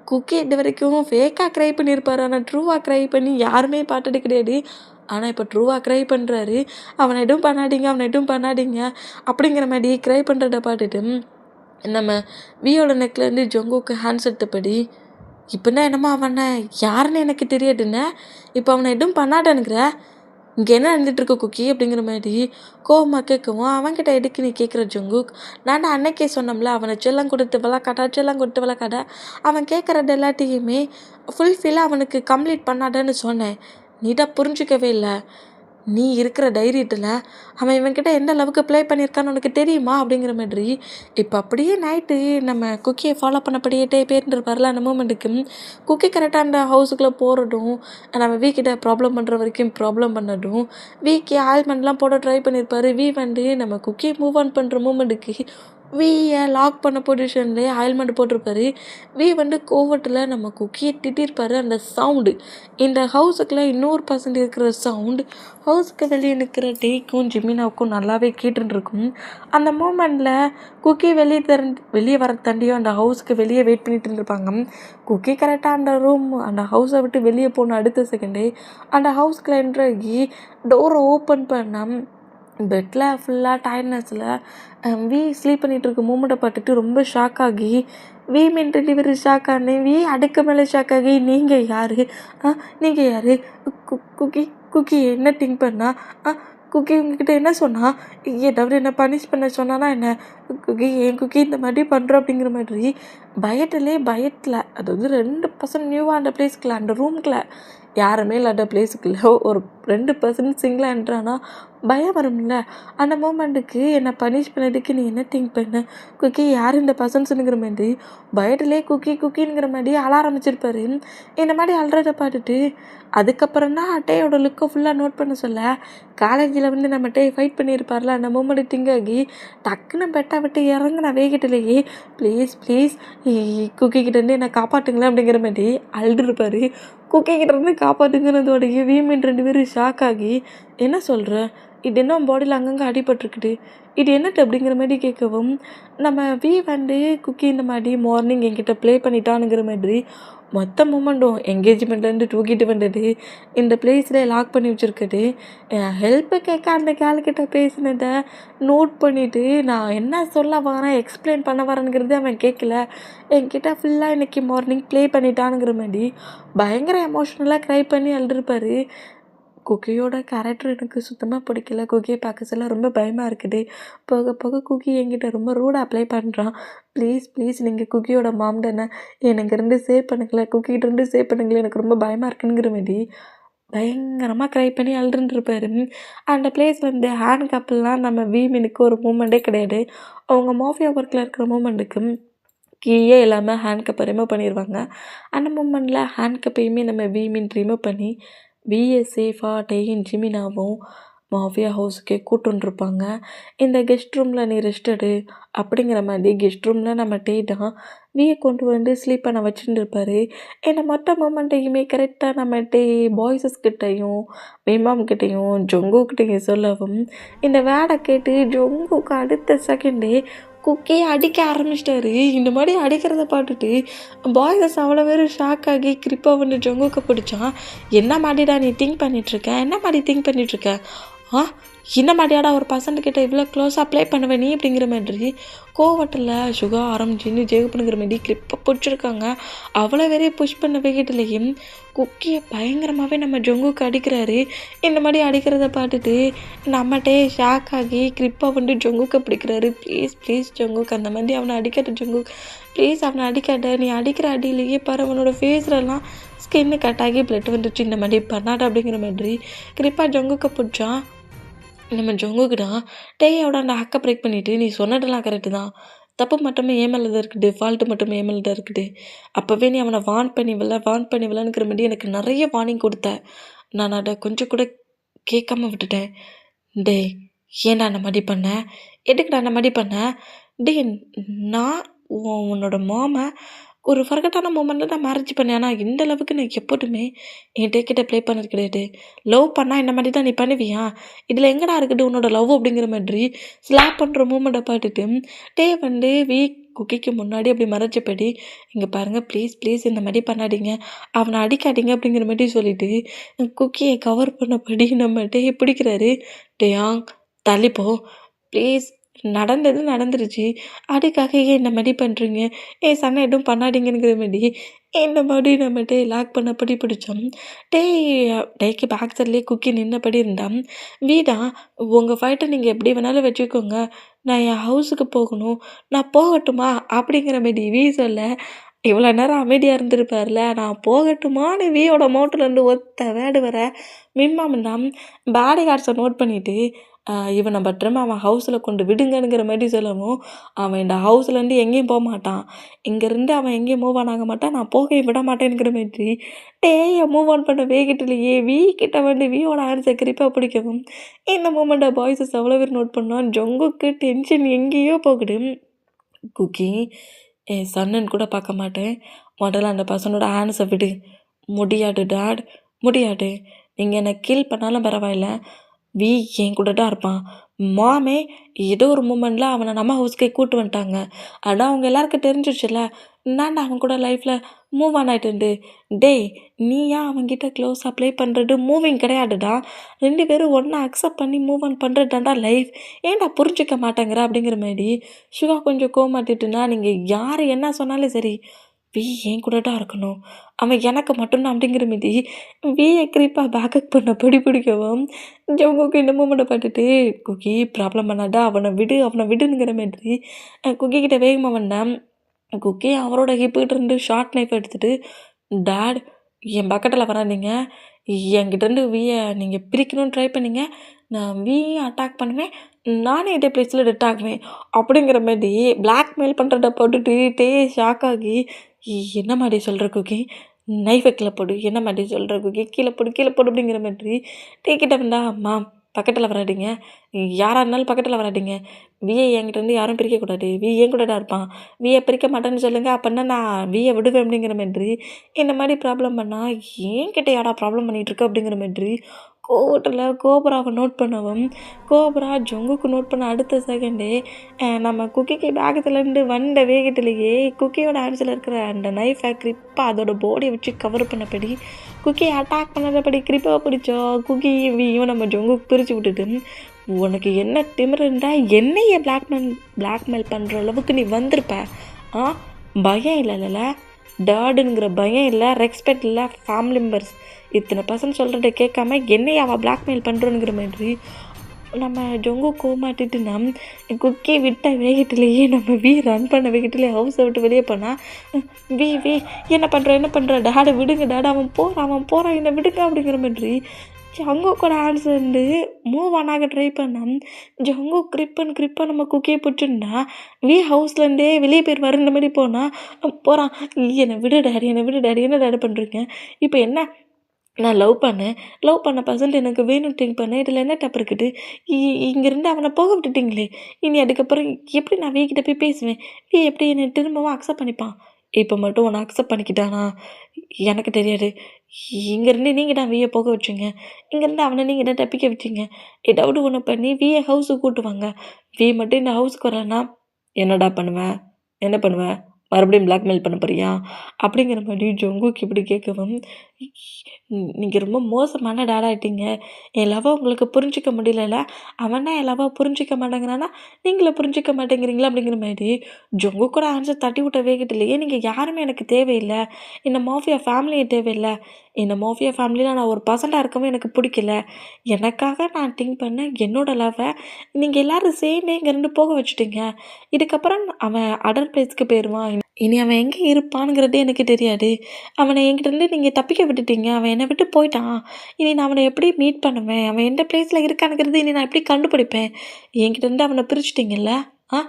குக்கி இது வரைக்கும் ஃபேக்காக க்ரை பண்ணியிருப்பார். ஆனால் ட்ரூவாக க்ரை பண்ணி யாருமே பார்த்தது கிடையாது. ஆனால் இப்போ ட்ரூவாக க்ரை பண்ணுறாரு. அவனை எதுவும் பண்ணாதீங்க அப்படிங்கிற மாதிரி க்ரை பண்ணுறத பார்த்துட்டு நம்ம வியோட நெக்லேருந்து ஜங்குக்கு ஹேண்ட்ஸ் எடுத்தபடி இப்போனா என்னமோ அவனை யாருன்னு எனக்கு தெரியாதுன்னு, இப்போ அவனை எதுவும் பண்ணாதேனுங்கிற, இங்கே என்ன நடந்துட்டுருக்கு குக்கி அப்படிங்கிற மாதிரி கோவமாக கேட்கவும் அவன்கிட்ட எதுக்கு நீ கேட்குற ஜங்குக், நான் அன்னைக்கே சொன்னோம்ல அவனை செல்லம் கொடுத்து விளக்காட அவன் கேட்குறது எல்லாத்தையுமே ஃபுல்ஃபில்லாக அவனுக்கு கம்ப்ளீட் பண்ணாதன்னு சொன்னேன். நீ தான் புரிஞ்சிக்கவே இல்லை. நீ இருக்கிற தைரியத்தில் அவன் இவன்கிட்ட எந்த அளவுக்கு ப்ளே பண்ணியிருக்கான்னு உனக்கு தெரியுமா அப்படிங்கிற மாதிரி இப்போ அப்படியே நைட்டு நம்ம குக்கியை ஃபாலோ பண்ணப்படியே பேருந்துருப்பார்ல அந்த மூமெண்ட்டுக்கு குக்கி கரெக்டாக அந்த ஹவுஸுக்குள்ளே போகிறதும் நம்ம வீக்கிட்ட ப்ராப்ளம் பண்ணுற வரைக்கும் ப்ராப்ளம் பண்ணதும் வீக்கி ஆயில்மெண்ட்லாம் போட ட்ரை பண்ணியிருப்பார். வந்து நம்ம குக்கியை மூவ் ஆன் பண்ணுற மூமெண்ட்டுக்கு வியை லாக் பண்ண பொசிஷன்லேயே ஆயில்மெண்ட் போட்டிருப்பாரு. வந்து கோவத்தில் நம்ம குக்கியை திட்டிருப்பார். அந்த சவுண்டு இந்த ஹவுஸுக்குள்ளே இன்னொரு பர்சன்ட் இருக்கிற சவுண்டு ஹவுஸுக்கு வெளியே நிற்கிற டேக்கும் ஜிமினாவுக்கும் நல்லாவே கேட்டுருக்கும். அந்த மூமெண்ட்டில் குக்கி வெளியே வர தண்டியும் அந்த ஹவுஸுக்கு வெளியே வெயிட் பண்ணிட்டு இருந்திருப்பாங்க. குக்கி கரெக்டாக அந்த ஹவுஸை விட்டு வெளியே போன அடுத்த செகண்டே அந்த ஹவுஸ்க்குள்ளே என்ட்ராகி டோரை ஓப்பன் பண்ண பெட்டில் ஃபுல்லாக டயர்ட்னஸில் ஸ்லீப் பண்ணிகிட்ருக்க மூமெண்ட்டை பார்த்துட்டு ரொம்ப ஷாக் ஆகி மீன் 2 பேர் ஷாக் ஆனேன். அடுக்க மேலே ஷாக் ஆகி நீங்கள் யார் குக்கி என்ன திங்க் பண்ணா, குக்கி உங்ககிட்ட என்ன சொன்னா, ஏதாவது என்ன பனிஷ் பண்ண சொன்னானா என்ன, குக்கி இந்த மாதிரி பண்ணுறோம் அப்படிங்கிற மாதிரி பயத்தில் அதாவது 2% நியூவாக அந்த பிளேஸ்க்குள்ள அந்த ரூம்குள்ளே யாருமே இல்லாத பிளேஸுக்குள்ளே ஒரு 2% சிங்கிளாக என்ட்ரானா பயம் வரும்ல. அந்த மூமெண்ட்டுக்கு என்னை பனிஷ் பண்ணதுக்கு நீ என்ன திங்க் பண்ண, குக்கி யார் இந்த பர்சன்ஸுங்கிற மாதிரி பயத்திலே குக்கிங்கிற மாதிரி அழ ஆரம்பிச்சிருப்பாரு. இந்த மாதிரி அழுறதை பார்த்துட்டு அதுக்கப்புறம் தான் அட்டையோட லுக்கை ஃபுல்லாக நோட் பண்ண சொல்ல காலேஜில் வந்து நம்ம ஃபைட் பண்ணியிருப்பார்ல அந்த மூமெண்ட்டு திங்க் ஆகி டக்குன்னு பெட்டை விட்டு இறங்குன வேகத்திலேயே ப்ளீஸ் குக்கிக்கிட்டேருந்து என்னை காப்பாற்றுங்களேன் அப்படிங்கிற மாதிரி அழுதுருப்பார். குக்கிக்கிட்டேருந்து காப்பாற்றுங்கிறதோடைய மீன் 2 பேரும் ஷாக் ஆகி என்ன சொல்கிற, இது என்ன பாடியில் அங்கங்கே அடிபட்டுருக்குது, இது என்னட்டு அப்படிங்கிற மாதிரி கேட்கவும் நம்ம வந்து குக்கி இந்த மாதிரி மார்னிங் என்கிட்ட ப்ளே பண்ணிட்டானுங்கிற மாதிரி மொத்த மூமெண்ட்டும் என்கேஜ்மெண்ட்லேருந்து தூக்கிட்டு வந்தது இந்த பிளேஸில் லாக் பண்ணி வச்சுருக்குது. ஹெல்ப்பு கேட்க அந்த கேள்கிட்ட பேசினதை நோட் பண்ணிவிட்டு நான் என்ன சொல்ல வரேன் எக்ஸ்பிளைன் பண்ண வரேங்கிறது அவன் கேட்கல. என்கிட்ட ஃபுல்லாக இன்றைக்கி மார்னிங் ப்ளே பண்ணிட்டானுங்கிற மாதிரி பயங்கர எமோஷ்னலாக க்ரை பண்ணி அழுதுருப்பார். குக்கியோட கேரக்டர் எனக்கு சுத்தமாக பிடிக்கல. குக்கியை பார்க்க சொல்ல ரொம்ப பயமாக இருக்குது. போக போக குக்கி என்கிட்ட ரொம்ப ரூடாக அப்ளை பண்ணுறான். ப்ளீஸ் நீங்கள் குக்கியோட மாம் தானே, எனக்கு இருந்து சேவ் பண்ணுங்களேன், குக்கிகிட்டேருந்து சேவ் பண்ணுங்களேன், எனக்கு ரொம்ப பயமாக இருக்குங்கிற மாதிரி பயங்கரமாக க்ரை பண்ணி அழுதுருப்பாரு. அந்த பிளேஸ் வந்து ஹேண்ட் கப்பெல்லாம் நம்ம மீனுக்கு ஒரு மூமெண்ட்டே கிடையாது. அவங்க மாஃபியா ஒர்க்கில் இருக்கிற மூமெண்ட்டுக்கு கீழே எல்லாமே ஹேண்ட் கப்பை ரிமூவ் பண்ணிடுவாங்க. அந்த மூமெண்ட்டில் ஹேண்ட் கப்பையுமே நம்ம மீன் ரிமூவ் பண்ணி விஏ சேஃபாக டேயும் ஜிமினாவும் மாஃபியா ஹவுஸுக்கே கூட்டுருப்பாங்க. இந்த கெஸ்ட் ரூமில் நீ ரெஸ்ட் எடு அப்படிங்கிற மாதிரி கெஸ்ட் ரூமில் நம்ம தான் வியை கொண்டு வந்து ஸ்லீப் பண்ண வச்சுருந்துருப்பாரு. இந்த மொத்த மூமெண்ட்டையுமே கரெக்டாக நம்ம பாய்ஸஸ்கிட்டையும் மிமாம்கிட்டையும் ஜொங்குக்கிட்டையும் சொல்லவும் இந்த வேடை கேட்டு ஜொங்குக்கு அடுத்த செகண்டே குக்கியை அடிக்க ஆரம்பிச்சிட்டாரு. இந்த மாதிரி அடிக்கிறத பார்த்துட்டு பாய்ஸஸ் அவ்வளோ பேர் ஷாக் ஆகி கிரிப்பாக வந்து ஜொங்குக்கு பிடிச்சான். என்ன மாதிரிடா நீ திங்க் பண்ணிகிட்ருக்க, ஆ இந்த மாதிரியாடா ஒரு பர்சன்ட்கிட்ட இவ்வளோ க்ளோஸாக ப்ளே பண்ணுவேன் நீ அப்படிங்கிற மாதிரி கோவத்தில் சுகா ஆரம்பிச்சின்னு ஜெயிப்புங்கிற மாதிரி கிளிப்பை பிடிச்சிருக்காங்க. அவ்வளோ வெறிய புஷ் பண்ண வேகத்துலேயும் குக்கியை பயங்கரமாகவே நம்ம ஜொங்குக்கு அடிக்கிறாரு. இந்த மாதிரி அடிக்கிறத பார்த்துட்டு நம்மகிட்டே ஷாக் ஆகி கிளிப்பை வந்து ஜொங்குக்கு பிடிக்கிறாரு. ப்ளீஸ் ப்ளீஸ் ஜொங்குக்கு அந்த மாதிரி அவனை அடிக்காத ஜொங்குக், ப்ளீஸ் அவனை அடிக்காத, நீ அடிக்கிற அடியிலேயே பாரு அவனோட ஃபேஸ்லலாம் ஸ்கின்னு கட் ஆகி பிளட் வந்துச்சு, இந்த மாதிரி பண்ணாட அப்படிங்கிற மாதிரி கிளிப்பாக ஜொங்குக்கு பிடிச்சான். நம்ம ஜொங்குக்குடா டேயோட அந்த ஹக்கை பிரேக் பண்ணிவிட்டு நீ சொன்னதெல்லாம் கரெக்டு தான், தப்பு மட்டுமே என் மேலே தான் இருக்குது, ஃபால்ட்டு மட்டுமே என் மேலே தான் இருக்குது. அப்போவே நீ அவனை வார்ன் பண்ணி விளையாண்டுக்கிற மாதிரி எனக்கு நிறைய வார்னிங் கொடுத்த, நான் அதை கொஞ்சம் கூட கேட்காம விட்டுட்டேன். டேய் ஏன்டா அந்த மாதிரி பண்ண, எதுக்குடா அந்த மாதிரி பண்ண? டேய் நான் உன்னோட மாமை ஒரு ஃபர்கட்டான மூமெண்ட்டில் தான் மேரேஜ் பண்ணேன். ஆனால் இந்த அளவுக்கு நான் எப்போதுமே என் டேக்கிட்ட ப்ளே பண்ணது கிடையாது. லவ் பண்ணால் இந்த மாதிரி தான் நீ பண்ணுவியா, இதில் எங்கடா இருக்குது உன்னோட லவ் அப்படிங்கிற மாதிரி ஸ்லாப் பண்ணுற மூமெண்ட்டை பார்த்துட்டு டே வந்து குக்கிக்கு முன்னாடி அப்படி மறைச்சபடி இங்கே பாருங்கள் ப்ளீஸ் ப்ளீஸ் இந்த மாதிரி பண்ணாதீங்க, அவனை அடிக்காதீங்க அப்படிங்கிற மாதிரி சொல்லிவிட்டு குக்கியை கவர் பண்ணபடி நம்ம டே பிடிக்கிறாரு. டேயாங் தள்ளிப்போ ப்ளீஸ், நடந்தது நடந்துருச்சு, அதுக்காக ஏன் இந்த மாதிரி பண்ணுறீங்க, ஏன் சண்டை எதுவும் பண்ணாதீங்கிற மாதிரி இந்த மாதிரி நம்ம டே லாக் பண்ணபடி பிடிச்சோம். டே டேக்கு பேக் சைட்லேயே குக்கி நின்னபடி இருந்தான். வீடா உங்கள் ஃபைட்டை நீங்கள் எப்படி வேணாலும் வச்சுக்கோங்க, நான் என் ஹவுஸுக்கு போகணும், நான் போகட்டுமா அப்படிங்கிற மாதிரி வீ சொல்ல இவ்வளோ நேரம் அமைதியாக இருந்திருப்பார்ல, நான் போகட்டுமான்னு வீயோட மவுண்ட்லேருந்து ஒத்த வேர்டு வர மிம்மாம் பாடி கார்ட்ஸை நோட் பண்ணிவிட்டு இவனை பத்திரமா அவன் ஹவுஸில் கொண்டு விடுங்கங்கிற மாதிரி சொல்லவும், அவன் இந்த ஹவுஸ்லேருந்து எங்கேயும் போக மாட்டான், இங்கேருந்து அவன் எங்கேயும் மூவ் ஆன் ஆக மாட்டான், நான் போக விட மாட்டேங்கிற மாதிரி டேயை மூவ் ஆன் பண்ண வேகிட்டுலையே வீ கிட்ட வந்து வீயோட ஆன்சர் கிரிப்பாக பிடிக்கவும் இந்த மூமெண்ட்டை பாய்ஸஸ் அவ்வளோ பேர் நோட் பண்ணான். ஜொங்குக்கு டென்ஷன் எங்கேயோ போகுது. குக்கி என் சன்னன் கூட பார்க்க மாட்டேன், முதல்ல அந்த பர்சனோட ஆன்ஸை விடு. முடியாது டாட், முடியாது, நீங்கள் என்னை கில் பண்ணாலும் பரவாயில்ல, வீ என் கூட தான் இருப்பான். மாமே ஏதோ ஒரு மூமெண்ட்டில் அவனை நம்ம ஹவுஸ்க்கே கூட்டு வந்துட்டாங்க, ஆனால் அவங்க எல்லாருக்கும் தெரிஞ்சிடுச்சுல்ல நான்டா அவன் கூட லைஃப்பில் மூவ் ஆன் ஆகிட்டு. டேய் நீ ஏன் அவன்கிட்ட க்ளோஸாக ப்ளே பண்ணுறது மூவிங் கிடையாதுடா, 2 பேரும் ஒன்றா அக்செப்ட் பண்ணி மூவ் ஆன் பண்ணுறதுதான்டா லைஃப், ஏன்டா புரிஞ்சிக்க மாட்டேங்கிற அப்படிங்கிற மாதிரி சிவா கொஞ்சம் கோமாட்டிட்டுனா, நீங்கள் யார் என்ன சொன்னாலும் சரி வீ என் கூட தான் இருக்கணும், அவன் எனக்கு மட்டும்தான் அப்படிங்கிற மாரி வீயை கிரிப்பாக பேக்கப் பண்ண பிடிக்கவும் ஜவுங்குக்கு இந்த மூமெண்ட்டை பார்த்துட்டு குக்கி ப்ராப்ளம் பண்ணாதா, அவனை விடுங்கிற மாதிரி குக்கி கிட்ட வேகமாக வந்தேன். குக்கி அவரோட ஹிப்புக்கிட்ட இருந்து ஷார்ட் நைஃப் எடுத்துகிட்டு டாட் என் பக்கத்தில் வராதீங்க, என்கிட்டேருந்து வீயை நீங்கள் பிரிக்கணும்னு ட்ரை பண்ணீங்க, நான் வீயும் அட்டாக் பண்ணுவேன், நானே இதே பிளேஸில் டெட் ஆகுவேன் அப்படிங்கிற மாதிரி பிளாக்மெயில் பண்ணுறத போட்டுட்டு டே ஷாக் ஆகி என்ன மாதிரி சொல்கிற குக்கி, நைஃபை கீழே போடு, என்ன மாதிரி சொல்கிற குக்கி, கீழே போடு அப்படிங்கிற மாதிரி டே கிட்ட வந்தா அம்மா பக்கத்தில் வராதிங்க, யாராக இருந்தாலும் பக்கத்தில் வராதிங்க, விஏ என்கிட்டேருந்து யாரும் பிரிக்கக்கூடாது, வி என் கூட தான் இருப்பான், விஏ பிரிக்க மாட்டேன்னு சொல்லுங்கள், அப்படின்னா நான் விஏ விடுவேன் அப்படிங்கிற மாதிரி இந்த மாதிரி ப்ராப்ளம் பண்ணால் ஏன்கிட்ட யாரா ப்ராப்ளம் பண்ணிகிட்ருக்க அப்படிங்கிற மாதிரி கோவத்தில் கோபுராவை நோட் பண்ணவும் கோபுரா ஜொங்குக்கு நோட் பண்ண அடுத்த செகண்டே நம்ம குக்கிக்கு பேக்கத்துலேருந்து வந்த வேகத்துலேயே குக்கியோட ஹேண்ட்ஸில் இருக்கிற அந்த நைஃபை கிரிப்பாக அதோட பாடியை வச்சு கவர் பண்ணபடி குக்கியை அட்டாக் பண்ணதபடி கிரிப்பாக பிடிச்சோம். குக்கியும் நம்ம ஜொங்குக்கு பிரித்து விட்டுட்டு உனக்கு என்ன திமிருந்தா என்னையே பிளாக்மெயில் பண்ணுற அளவுக்கு நீ வந்திருப்ப, பயம் இல்லைல்ல, டாடுங்கிற பயம் இல்லை, ரெஸ்பெக்ட் இல்லை, ஃபேமிலி மெம்பர்ஸ் இத்தனை பர்சன்ட் சொல்கிறத கேட்காம என்னையை அவள் பிளாக்மெயில் பண்ணுறோங்கிற மாதிரி நம்ம ஜொங்கு கோமாட்டிட்டுனா குக்கி விட்ட வேகத்துலேயே நம்ம ரன் பண்ண வேகத்துலேயே ஹவுஸை விட்டு வெளியே போனால் வி என்ன பண்ணுற டாடை விடுங்க டாடா, அவன் போகிறான் என்னை விடுங்க அப்படிங்கிற மாதிரி ஜொங்கு கூட ஆன்சர் வந்து மூவ் ஆன் ஆக ட்ரை பண்ணால் ஜொங்கு கிரிப்பாக நம்ம குக்கியை பிடிச்சிருந்தா ஹவுஸ்லேருந்தே வெளியே பேர் வர மாதிரி போகிறான். என்னை விடு டாடி என்ன டாடி பண்ணுறீங்க, இப்போ என்ன, நான் லவ் பண்ண பர்சன்ட் எனக்கு வேணும்னு திங்க் பண்ணேன், இதில் என்ன தப்பு இருக்குது, இங்கேருந்து அவனை போக விட்டுட்டிங்களே, இனி அதுக்கப்புறம் எப்படி நான் வீக்கிட்ட போய் பேசுவேன், எப்படி என்னை திரும்பவும் அக்செப்ட் பண்ணிப்பான், இப்போ மட்டும் உன்னை அக்செப்ட் பண்ணிக்கிட்டானா எனக்கு தெரியாது, இங்கேருந்து நீங்கள் தான் வீயை போக வச்சிங்க, இங்கேருந்து அவனை நீங்கள் தான் தப்பிக்க வச்சிங்க, ஏதாவது ஒன்று பண்ணி வீயை ஹவுஸுக்கு கூட்டுவாங்க, மட்டும் இந்த ஹவுஸுக்கு வரலன்னா என்ன பண்ணுவேன், மறுபடியும் பிளாக்மெயில் பண்ண போறியா அப்படிங்கிற மாதிரி ஜொங்குக்கு இப்படி கேட்கவும் நீங்க ரொம்ப மோசமான டாட் ஆயிட்டீங்க. என் லவ்வ உங்களுக்கு புரிஞ்சுக்க முடியலல்ல. அவன் தான் என் லவ்வ புரிஞ்சுக்க மாட்டேங்கிறான்னா, நீங்களும் புரிஞ்சுக்க மாட்டேங்கிறீங்களா? அப்படிங்கிற மாரி ஜொங்கு கூட ஆன்சர் தட்டி விட்ட வேகத்திலேயே, நீங்க யாருமே எனக்கு தேவையில்ல. இந்த மாஃபியா ஃபேமிலியே தேவையில்ல. இந்த மாஃபியா ஃபேமிலில நான் ஒரு பெர்சன்ட்டா இருக்கவும் எனக்கு பிடிக்கல. எனக்காக நான் திங்க் பண்ண என்னோட லவ்வ நீங்க எல்லாரும் சேர்ந்தே இங்கேருந்து போக வச்சுட்டீங்க. இதுக்கப்புறம் அவன் அதர் பிளேஸ்க்கு போயிருவான். இனி அவன் எங்கே இருப்பான்ங்கிறதே எனக்கு தெரியாது. அவன என்கிட்டருந்து நீங்க தப்பிக்க விட்டுட்டீங்க. அவன் என்ன விட்டு போயிட்டான். இனி நான் அவன எப்படி மீட் பண்ணுவேன்? அவன் எந்த பிளேஸ்ல இருக்கானுங்கிறது இனி நான் எப்படி கண்டுபிடிப்பேன்? என்கிட்டருந்து அவன பிரிச்சுட்டீங்கல்ல. ஆ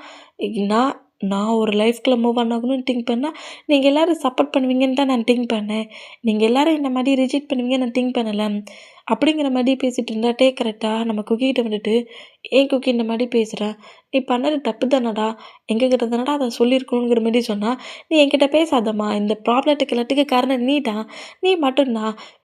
நான் நான் ஒரு லைஃப்குள்ள மூவ் ஆன் ஆகணும்னு திங்க் பண்ணா, நீங்க எல்லாரும் சப்போர்ட் பண்ணுவீங்கன்னு தான் நான் திங்க் பண்ணேன். நீங்க எல்லாரும் இந்த மாரி ரிஜெக்ட் பண்ணுவீங்கன்னு நான் திங்க் பண்ணல. அப்படிங்கிற மாரி பேசிட்டு இருந்தா, டேக் கரெக்ட்டா நம்ம குக்கி கிட்ட வந்துட்டு, "ஏன் குக்கி இந்த மாரி பேசுற? நீ பண்ணது தப்பு தானடா. எங்ககிட்ட தானடா அத சொல்லியிருக்கணுங்கிற" மாரி சொன்னா, "நீ என்கிட்ட பேசாதம்மா. இந்த ப்ராப்ளத்துக்கு எல்லாத்துக்கும் காரணம் நீ தான். நீ மட்டும் தான்.